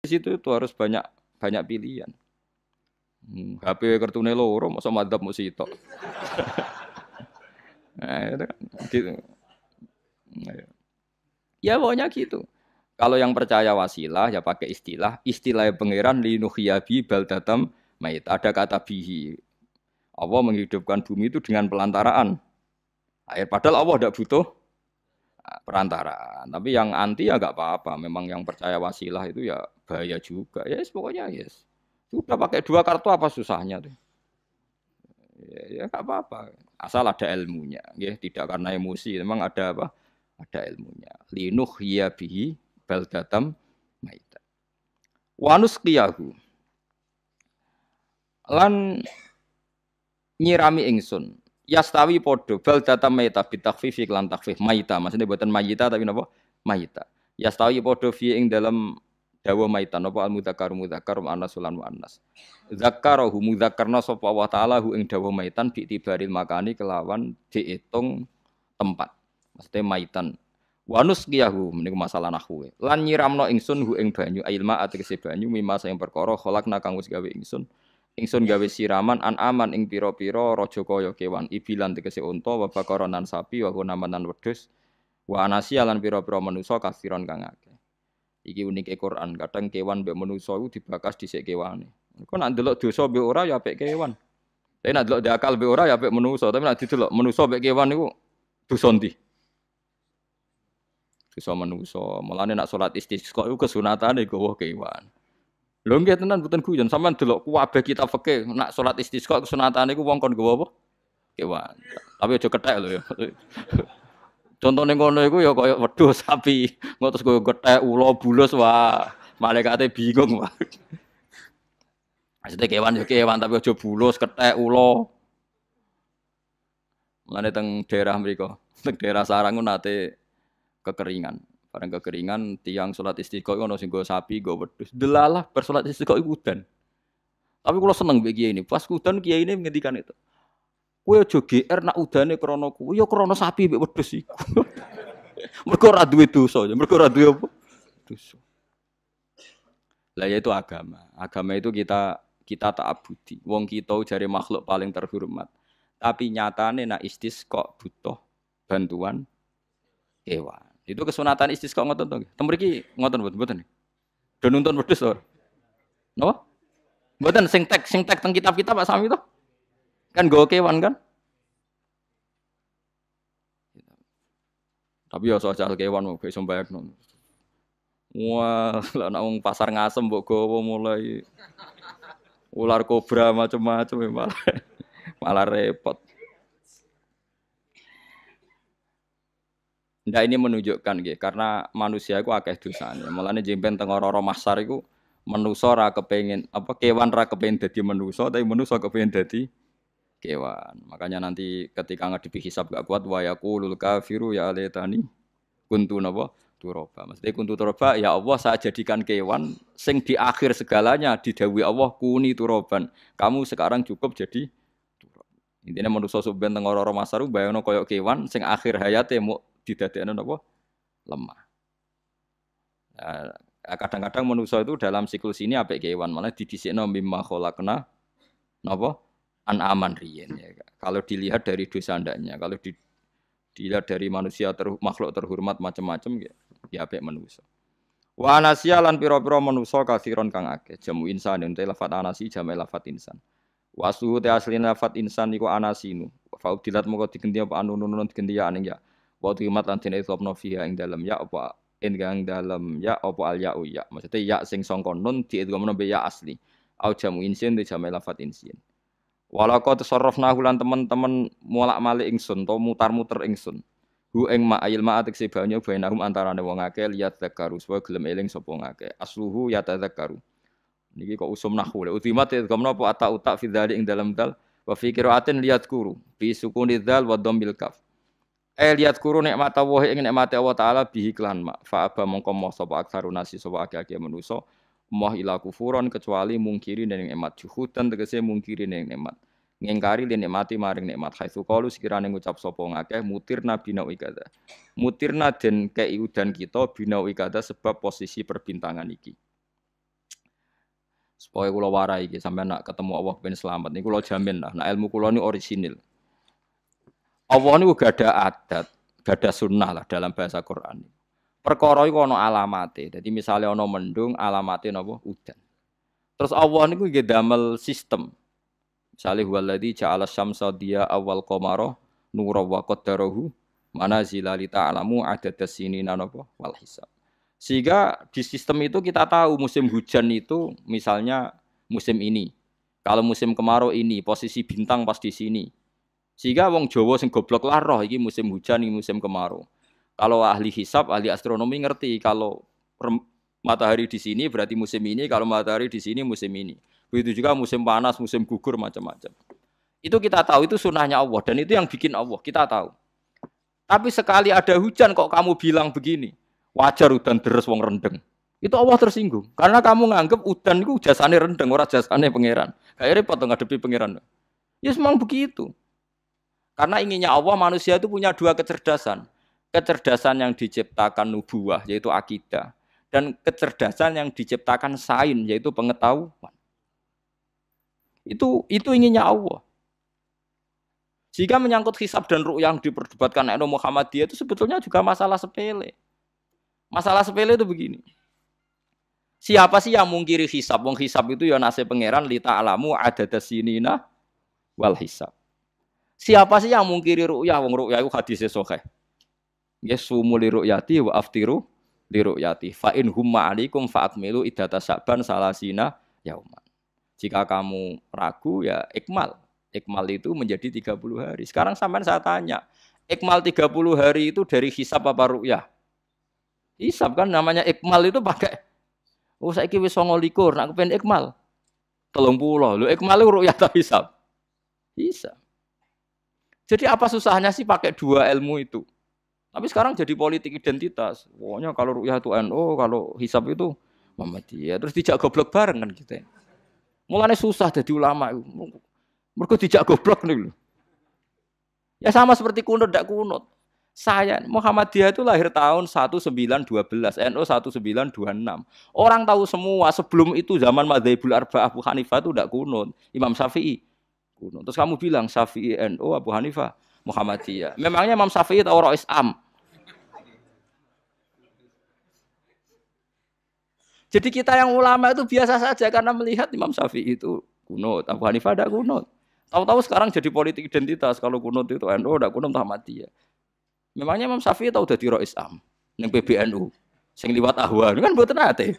situ itu harus banyak banyak pilihan. HP kartune loro masa madzhab mesti sitok. Nah, itu kan gitu. Ya pokoknya gitu. Kalau yang percaya wasilah ya pakai istilah pangeran linuhyabi baldatam mait. Ada kata bihi. Allah menghidupkan bumi itu dengan pelantaraan air. Padahal Allah tidak butuh perantaraan. Tapi yang anti ya nggak apa-apa. Memang yang percaya wasilah itu ya bahaya juga. Yes, pokoknya yes. Sudah pakai dua kartu apa susahnya tuh? Ya nggak apa-apa. Asal ada ilmunya. Ya, tidak karena emosi. Memang ada apa? Ada ilmunya. Linuhyabihi baldatam maita. Wanus qiyahu. Lan nyirami ingsun. Yastawi podo baldatam maita bitakfifi lan takfif maita. Maksudnya buatan mayita tapi napa? Maita. Yastawi podo fi ing dalam dawa maita napa al mudzakkar muannas lan muannas. Zakkarahu mudzakkarna sapa wa ta'ala hu ing dawa maitan bi tibaril makani kelawan diitung tempat. Maksudnya maitan. Wanus kiyahu meniku masalah nahwu. Lan nyiramno ingsun hu ing banyu ilma ategese banyu mimma sing perkara kholakna kang wis gawe ingsun. Ingsun gawe siraman an aman ing pira-pira raja kaya kewan ibilan tegese unta wa bakaronan sapi wa gunamanan wedhus wa anasi lan pira-pira manusa kasiron kang akeh. Iki unike Quran, kadang kewan mbek manusa iku dibakas dhisik kewane. Kok nek ndelok dosa mbek ora ya apik kewan. Tapi nek ndelok akal mbek ora ya apik manusa, tapi nek didelok manusa mbek kewan niku dosa ndi? Dosa manusa. Mulane nek salat istisqa iku kesunatane gawa kewan. Lho nggih tenan mboten guyon, sampean delok kabeh kitab fikih nek salat istisqa kesunatane iku wong kon gawa apa? Kewan. Tapi aja kethek lho ya. Contone ngono iku ya kaya wedhus sapi, engko terus go gethek ula bulus wah, malaikate bingung wah. Maksudnya kewan ya kewan tapi aja bulus, kethek ula. Mulane teng daerah mriku, teng daerah sarang nate kekeringan. Bareng kekeringan tiang salat istiqo ono sing go sapi, go wedhus. Delalah bar salat istiqo iku udan. Tapi kula seneng mbek kiai ini. Pas udan kiai ini ngendikan itu. Kowe aja GR nak udane krana kuwi ya krana sapi mbek wedhus iku. Mergo ora duwe dosa, mergo ora duwe apa? Dosa. Lah ya itu agama. Agama itu kita ta'abudi. Wong kita jare makhluk paling terhormat. Tapi nyatane nak istisqa butuh bantuan kewan. Itu kesunatan istisqa ngoten to. Tem mriki ngoten mboten. Do nuntun wedhus to. Napa? Mboten sing tek teng kitab-kitab Pak Sami to. Kan nggo kewan kan? Tapi ya soal kewan mau iso mbayakno. Wah, lah nek wong pasar ngasem mbok gawa mulai ular kobra macam-macam malah repot. Nah ini menunjukkan nggih, karena manusia iku akeh dosane. Mulane jemben teng ora-ora mahsyar iku manusa ra kepengin apa kewan ra kepengin dadi manusa, tapi manusa kepengin dadi kewan. Makanya nanti ketika ngadepi hisab gak kuat wa yaqulul kafiru ya laitani kuntu napa turaba. Maksudnya kuntu turaba ya Allah saya jadikan kewan sing di akhir segalanya didhawuhi Allah kuni turoban. Kamu sekarang cukup jadi turab. Intine manusa sampeyan teng ora-ora masaru bayangno kaya kewan sing akhir hayate mau didadekno napa lemah. Nah, kadang-kadang manusa itu dalam siklus ini apik kewan malah didhisikno mimma khalaqna napa an-aman riyen ya. Kalau dilihat dari dosa ndaknya, kalau dilihat dari manusia makhluk terhormat macam-macam ya apik manusa. Wa anasya lan pira-pira manusa kasiron kang akeh. Jamu insan ente lafat anasi jamu lafat insan. Wa suhu te aslina lafat insan iku anasinu. Fa udilat moko digenti apa anun-unun digenti ya aning ya. Wa timat lan dene isopno fiha ing dalem ya apa ing dalem ya apa al ya ya. Maksudnya ya sing sangka nun diidghamno be ya asli. Au jamu insin te jamu lafat insin. Walaqad tasarrafna lan teman-teman molak-malik ingsun to mutar-muter ingsun. Hu ing ma'il ma'atik banyu bainahum antarane wong akeh liat zakaru supaya gelem eling sapa ngakeh. Asluhu ya tadzakaru. Niki kok usum nahwu le utimat gamna apa ata utak fi dzalik ing dalam dal wa fi qiraatin liat kuru bi sukuni dzal wa dhammil kaf. Liat kuru nikmat Allah ing nikmate Allah taala bihi klan ma fa aba mongko moh sapa aksarun nasi sapa akeh-akeh manusa. Moh ila kufuron kecuali mungkiri ning nikmat juhudan tegese mungkiri ning nikmat ngingkari li nikmati maring nikmat haitsu qalu sekirane ngucap sapa ngakeh mutirna bina ikada mutirna den kei udan kita bina ikada sebab posisi perbintangan iki Supaya kula warai iki sampeyan nak ketemu Allah ben selamat niku kula jamin lah. Nah ilmu kula ini orisinil. Allah niku gak ada adat, gak ada sunnah lah dalam bahasa Quran. Perkara iku ana alamate. Dadi misale ana mendung, alamate napa? Udan. Terus Allah niku nggih damel sistem. Misale huwallazi ja'ala syamsa diya awal qamara nura wa qaddarahu manazila li ta'lamu adadas sinina napa wal hisab. Sehingga di sistem itu kita tahu musim hujan itu misalnya musim ini. Kalau musim kemarau ini, posisi bintang pas di sini. Sehingga wong Jawa sing goblok lah roh iki musim hujan, iki musim kemarau. Kalau ahli hisab, ahli astronomi ngerti kalau matahari di sini berarti musim ini, kalau matahari di sini musim ini. Begitu juga musim panas, musim gugur macam-macam. Itu kita tahu, itu sunnahnya Allah dan itu yang bikin Allah, kita tahu. Tapi sekali ada hujan kok kamu bilang begini. Wajar udan deres wong rendeng. Itu Allah tersinggung. Karena kamu nganggep udan itu jasane rendeng, ora jasane pangeran. Kayak repot ngadepi pangeran. Ya memang begitu. Karena inginnya Allah manusia itu punya dua kecerdasan. Kecerdasan yang diciptakan nubuwah yaitu akidah dan kecerdasan yang diciptakan sains yaitu pengetahuan. Itu inginnya Allah. Jika menyangkut hisab dan ru'yah yang diperdebatkan oleh Muhammadiyah itu sebetulnya juga masalah sepele. Masalah sepele itu begini. Siapa sih yang mungkiri hisab? Wong hisab itu ya nasib pangeran li ta'lamu adadas sinina wal hisab. Siapa sih yang mungkiri ru'yah? Wong ru'yah itu hadisnya sahih. Yasumu li ru'yati wa aftiru li ru'yati. Fa in humma alaikum fa akmilu iddata sya'ban salasina yauman. Jika kamu ragu ya ikmal. Ikmal itu menjadi 30 hari. Sekarang sampean saya tanya, ikmal 30 hari itu dari hisab apa ru'yah? Hisab kan namanya ikmal itu pakai saiki wis 29 nak kepen ikmal 30. Lho ikmal itu ru'yah ta hisab? Bisa. Jadi apa susahnya sih pakai dua ilmu itu? Tapi sekarang jadi politik identitas. Pokoknya kalau ru'yah itu NU, kalau hisab itu Muhammadiyah. Terus dijak goblok bareng kan kita. Mulane susah jadi ulama itu. Mergo dijak goblok nih lho. Ya sama seperti kunut ndak kunut. Saya Muhammadiyah itu lahir tahun 1912, NU 1926. Orang tahu semua sebelum itu zaman Madzhabul Arba'ah Abu Hanifah itu tidak kunut, Imam Syafi'i kunut. Terus kamu bilang Syafi'i NU Abu Hanifah Muhammadiyah. Memangnya Imam Syafi'i tahu Rois Am? Jadi kita yang ulama itu biasa saja karena melihat Imam Syafi'i itu kunut, Abu Hanifah tidak kunut. Tahu-tahu sekarang jadi politik identitas kalau kunut itu NU tidak kunut Muhammadiyah. Memangnya Imam Syafi'i tahu dadi Rois Am ning PBNU sing liwat ahwan kan mboten ate.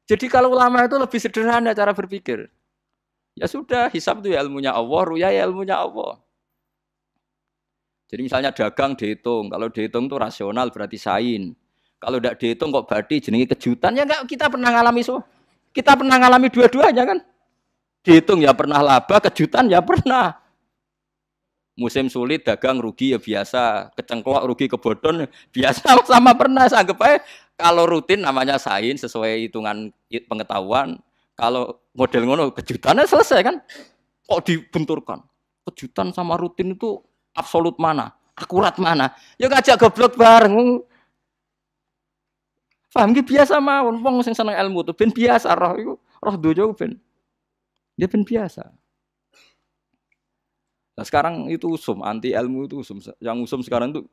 Jadi kalau ulama itu lebih sederhana cara berpikir. Ya sudah, hisab itu ya ilmunya Allah, ru'yah ya ilmunya Allah. Jadi misalnya dagang dihitung, kalau dihitung itu rasional berarti sain. Kalau tidak dihitung kok berarti jenenge kejutan ya enggak, kita pernah ngalami kita pernah ngalami dua-duanya kan. Dihitung ya pernah laba, kejutan ya pernah. Musim sulit dagang rugi ya biasa, kecengklok rugi kebodhon biasa sama pernah. Anggap aja kalau rutin namanya sains sesuai hitungan pengetahuan. Kalau model ngono kejutannya selesai kan? Kok dibenturkan? Kejutan sama rutin itu absolut mana? Akurat mana? Ya ngajak goblok bareng. Paham ki biasa mawon wong sing seneng ilmu tuh ben biasa roh iku, roh donya ben. Ya ben biasa. Nah sekarang itu usum, anti ilmu itu usum. Yang usum sekarang itu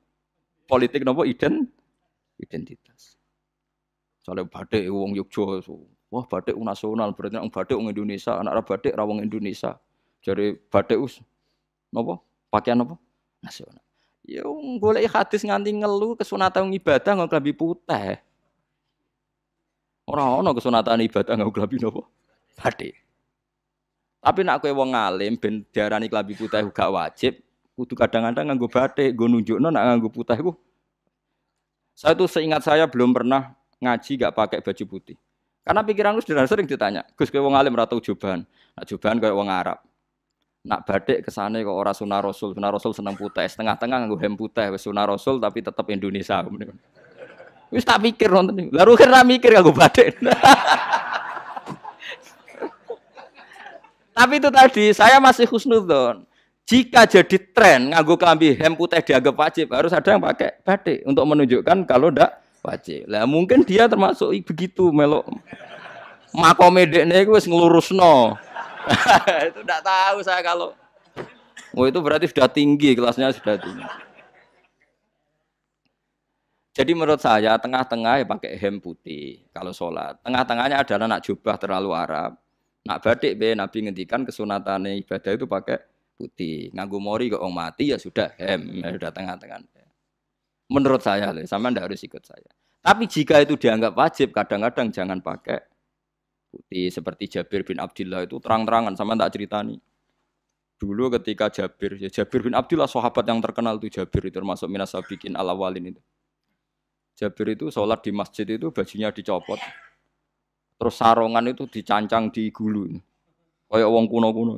politik nopo identitas. Soalnya batik wong Yogyo, wah batik nasional berarti orang batik wong Indonesia, anak batik ra wong Indonesia. Jadi batik nopo pakaian nopo nasional. Ya golek hadis nganti ngelu kesunatan ibadah nggo klambi putih. Ora ono kesunatan ibadah nggo klambi nopo batik. Tapi nak kowe wong alim ben diarani klambi putih gak wajib, kudu kadang-kadang nganggo batik, nggo nunjukno nak nganggo putih iku. Saya tuh seingat saya belum pernah ngaji gak pakai baju putih. Karena pikiranku sederhana sering ditanya, Gus kowe wong alim ora tau joban. Nak joban koyo wong Arab. Nak batik kesane kok ora sunah Rasul. Sunah Rasul seneng putih, setengah-tengah nganggo hem putih wis sunah Rasul tapi tetep Indonesia. Wis tak pikir nonton. Lah rugen ra mikir nganggo batik. Tapi itu tadi, saya masih husnudzon. Jika jadi tren nganggo klambi hem putih dianggap wajib, harus ada yang pakai batik untuk menunjukkan kalau ndak wajib. Lah mungkin dia termasuk begitu melok makome dekne iku wis nglurusno. Itu enggak tahu saya kalau oh itu berarti sudah tinggi kelasnya sudah tinggi. Jadi menurut saya tengah-tengah ya pakai hem putih kalau sholat. Tengah-tengahnya adalah nak jubah terlalu Arab. Nak batik be Nabi ngendikan kesunatan ibadah itu pakai putih. Nganggo mori kok orang mati ya sudah hem, ya sudah tengah-tengah. Menurut saya, sama ndak harus ikut saya. Tapi jika itu dianggap wajib, kadang-kadang jangan pakai putih. Seperti Jabir bin Abdullah itu terang-terangan, sama ndak ceritani. Dulu ketika Jabir bin Abdullah sahabat yang terkenal itu Jabir itu termasuk minas sabiqin al-awwalin itu. Jabir itu sholat di masjid itu bajunya dicopot, terus sarongan itu dicancang di gulu, kayak wong kuno-kuno.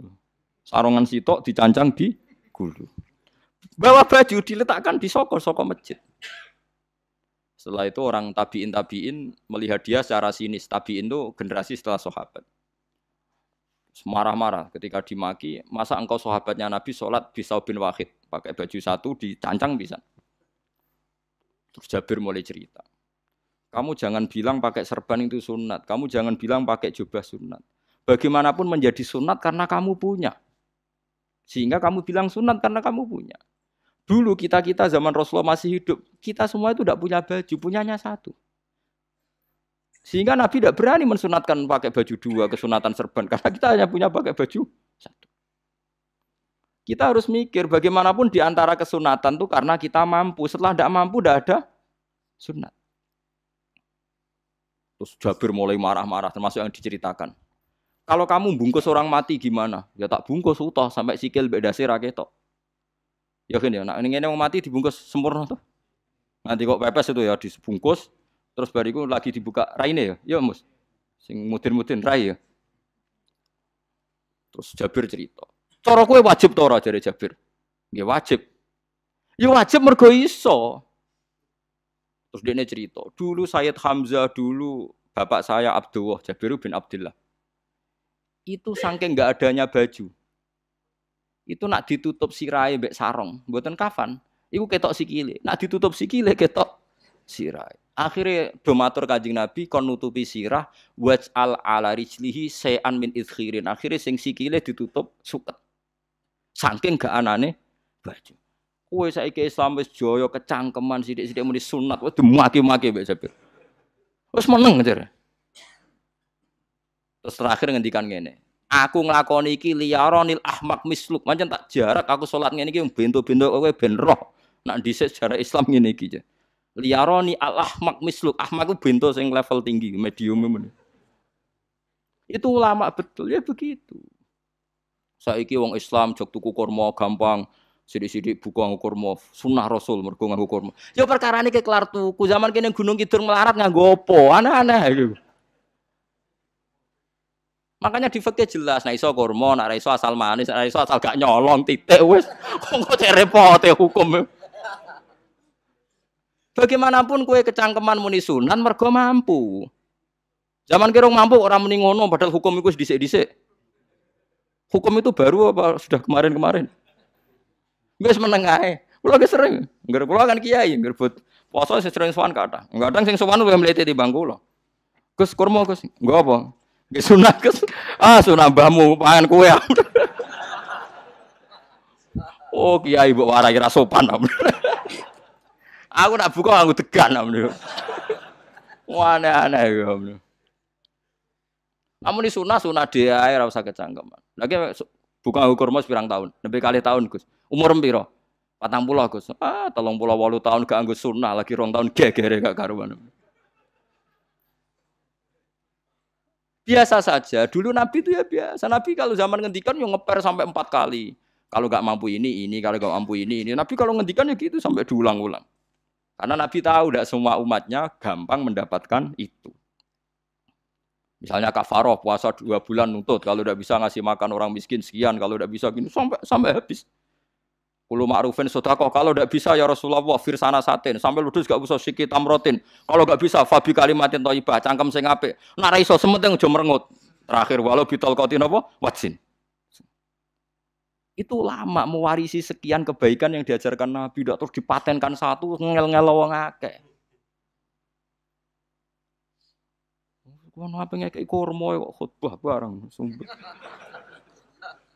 Sarongan sitok dicancang di gulu. Bawa baju diletakkan di soko masjid. Setelah itu orang tabiin melihat dia secara sinis. Tabiin itu generasi setelah sahabat. Marah-marah ketika dimaki, masa engkau sahabatnya Nabi sholat bisa bin wahid, pakai baju satu dicancang bisa. Terus Jabir mulai cerita. Kamu jangan bilang pakai serban itu sunat. Kamu jangan bilang pakai jubah sunat. Bagaimanapun menjadi sunat karena kamu punya. Sehingga kamu bilang sunat karena kamu punya. Dulu kita zaman Rasulullah masih hidup, kita semua itu tidak punya baju, punyanya satu. Sehingga Nabi tidak berani mensunatkan pakai baju dua, kesunatan serban. Karena kita hanya punya pakai baju satu. Kita harus mikir bagaimanapun di antara kesunatan itu karena kita mampu. Setelah tidak mampu, tidak ada sunat. Terus Jabir mulai marah-marah, termasuk yang diceritakan. Kalau kamu bungkus orang mati gimana? Ya tak bungkus utuh sampai sikil beda sirah ketok. Ya kan ya, nak ini mau mati dibungkus sempurna tuh. Nanti kok pepes itu ya dibungkus, terus bariku lagi dibuka raine ya, ya mus. Sing mudin-mudin rai ya. Terus Jabir cerita. Cara kowe wajib to ora jare Jabir? Nggih wajib. Ya wajib mergo iso. Terus dia cerita, dulu Sayyid Hamzah dulu bapak saya Abdullah Jabir bin Abdullah. Itu saking enggak adanya baju. Itu nak ditutup sirai mbek sarong, mboten kafan. Iku ketok sikile. Nak ditutup sikile ketok sirai. Akhirnya do matur Kanjeng Nabi kon nutupi sirah waj'al ala rijlihi sayan min idkhirin. Akhirnya sing sikile ditutup suket. Saking gak anane baju. Kowe saiki Islam wis jaya kecangkeman sithik-sithik muni sunat, wis dimaki-maki mbek Jabir. Wis meneng jare. Terus terakhir ngendikan ngene. Aku nglakoni iki liyaronil ahmak misluk. Pancen tak jarak aku salat ngene iki bento-bento kowe ben roh. Nak dhisik sejarah Islam ngene iki. Liyaroni al ahmak misluk. Ahmak ku bento sing level tinggi, medium men. Itu ulama betul ya begitu. Saiki wong Islam jog tuku kurma gampang, sithik-sithik buka nganggo kurma, sunah Rasul mergo nganggo kurma. Ya perkarane ke kelar tuku, zaman kene Gunung Kidul melarat nganggo apa? Aneh-aneh iku. Makanya di fikih jelas, nek iso kurma, nek ora iso asal manis, nek ora iso asal gak nyolong titik wis. Kok repote hukum. Bagaimanapun kue kecangkeman muni sunan mergo mampu. Zaman kira mampu orang muni ngono padahal hukum iku dhisik-dhisik. Hukum itu baru apa sudah kemarin-kemarin? Wis meneng ae. Kula ge sering, ngger kula kan kiai, ngger but poso sering sowan kathah. Kadang sing sowan luwih mlete timbang kula. Gus kurma Gus, nggo apa? Nggih sunat Gus. Ah sunah mbahmu pangan kowe. Oh kiai mbok warai ra sopan. Aku nak buka aku tegan amne. Wah aneh-aneh ya. Amun sunah dia ora usah kecangkeman. Lagi buka kurma pirang tahun? Lebih kali tahun, Gus. Umur piro? 40, Gus. 38 tahun gak anggo sunah, lagi 2 tahun gegere gak karuan. Biasa saja. Dulu Nabi itu ya biasa. Nabi kalau zaman ngendikan yang ngeper sampai 4 kali. Kalau gak mampu ini, kalau gak mampu ini. Nabi kalau ngendikan ya gitu sampai diulang-ulang. Karena Nabi tahu tidak semua umatnya gampang mendapatkan itu. Misalnya kafaroh puasa 2 bulan nuntut, kalau tidak bisa ngasih makan orang miskin sekian, kalau tidak bisa gini sampai habis. Kulo ma'rufin sedekah, kalau tidak bisa ya Rasulullah firsana satin, sampai ludus gak usah sikit tamrotin. Kalau gak bisa fabi kalimatin thayyibah, cangkem sing apik. Nek ra iso sementing aja merengut. Terakhir walau bitol qatin apa? Watsin. Itu lama mewarisi sekian kebaikan yang diajarkan Nabi, tidak terus dipatenkan satu ngel-ngel wong akeh. Kono apa ngekeki kurma kok khutbah bareng sumpah.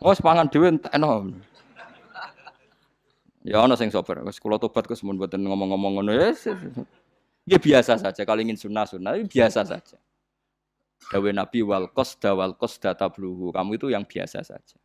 Wes pangan dhewe entekno. Ya ana sing sabar, wis kula tobat Gus mun mboten ngomong-ngomong ngono ya. Ya biasa saja kalau ingin sunnah-sunnah biasa saja. Dawe Nabi wal qasda tabluhu. Kamu itu yang biasa saja.